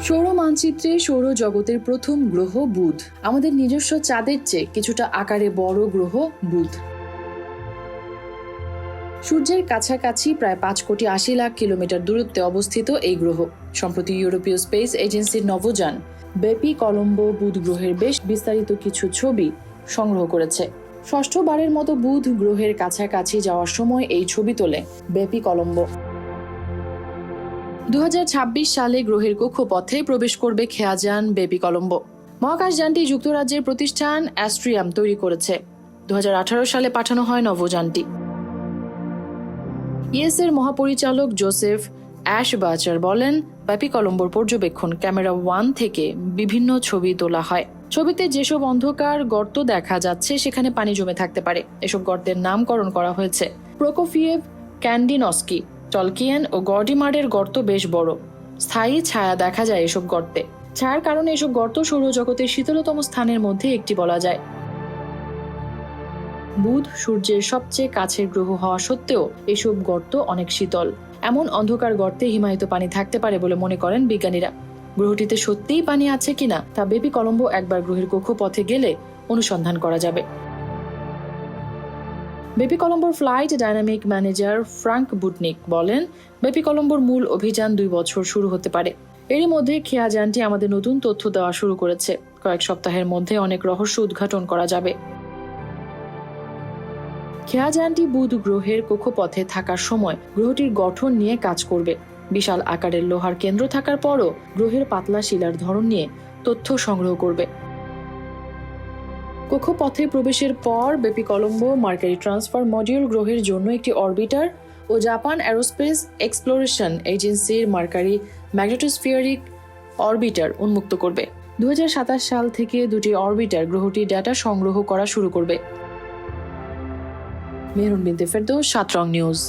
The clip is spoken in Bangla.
সৌর মানচিত্রে সৌরজগতের প্রথম গ্রহ বুধ। আমাদের নিজস্ব চাঁদের চেয়ে কিছুটা আকারে বড় গ্রহ বুধ। সূর্যের কাছাকাছি প্রায় 5,80,00,000 কিলোমিটার দূরত্বে অবস্থিত এই গ্রহ। সম্প্রতি ইউরোপীয় স্পেস এজেন্সির নভোযান বেপি কলম্বো বুধ গ্রহের বেশ বিস্তারিত কিছু ছবি সংগ্রহ করেছে। ষষ্ঠবারের মতো বুধ গ্রহের কাছাকাছি যাওয়ার সময় এই ছবি তোলে বেপি কলম্বো। 2026 সালে গ্রহের কক্ষপথে প্রবেশ করবে খেয়াযান বেপি কলম্বো। মহাকাশযানটি যুক্তরাজ্যের প্রতিষ্ঠান অ্যাস্ট্রিয়াম তৈরি করেছে। 2018 সালে পাঠানো হয় নভোযানটি। ইএস-এর মহাপরিচালক জোসেফ অ্যাশবাচার বলেন, বেপি কলম্বোর পর্যবেক্ষণ ক্যামেরা 1 থেকে বিভিন্ন ছবি তোলা হয়। ছবিতে যেসব অন্ধকার গর্ত দেখা যাচ্ছে সেখানে পানি জমে থাকতে পারে। এসব গর্তের নামকরণ করা হয়েছে প্রোকোফিয়েভ, ক্যান্ডিনস্কি, টলকিয়েন ও গর্ডিমারের গর্ত বেশ বড়। স্থায়ী ছায়া দেখা যায় এসব গর্তে। ছায়ার কারণে এসব গর্ত সৌরজগতের শীতলতম স্থানের মধ্যে একটি বলা যায়। বুধ সূর্যের সবচেয়ে কাছের গ্রহ হওয়া সত্ত্বেও এসব গর্ত অনেক শীতল। এমন অন্ধকার গর্তে হিমায়িত পানি থাকতে পারে বলে মনে করেন বিজ্ঞানীরা। গ্রহটিতে সত্যিই পানি আছে কিনা তা বেপি কলম্বো একবার গ্রহের কক্ষপথে গেলে অনুসন্ধান করা যাবে। বেপি কলম্বোর ফ্লাইট ডাইনামিক ম্যানেজার ফ্রাঙ্ক বুটনিক বলেন, বেপি কলম্বোর মূল অভিযান 2 বছর শুরু হতে পারে। এরই মধ্যে খেয়াযানটি আমাদের নতুন তথ্য দেওয়া শুরু করেছে। কয়েক সপ্তাহের মধ্যে অনেক রহস্য উদ্ঘাটন করা যাবে। খেয়াযানটি বুধ গ্রহের কক্ষপথে থাকার সময় গ্রহটির গঠন নিয়ে কাজ করবে। বিশাল আকারের লোহার কেন্দ্র থাকার পরও গ্রহের পাতলা শিলার ধরন নিয়ে তথ্য সংগ্রহ করবে। কক্ষপথে প্রবেশের পর বেপি কলম্বো মার্কারি ট্রান্সফার মডিউল গ্রহের জন্য একটি অরবিটার ও জাপান অ্যারোস্পেস এক্সপ্লোরেশন এজেন্সির মার্কারি ম্যাগনেটোস্ফিয়ারিক অরবিটার উন্মুক্ত করবে। 2027 সাল থেকে 2টি অরবিটার গ্রহটির ডেটা সংগ্রহ করা শুরু করবে। মেহরুন বিনতে ফেরদৌস, 7 রং নিউজ।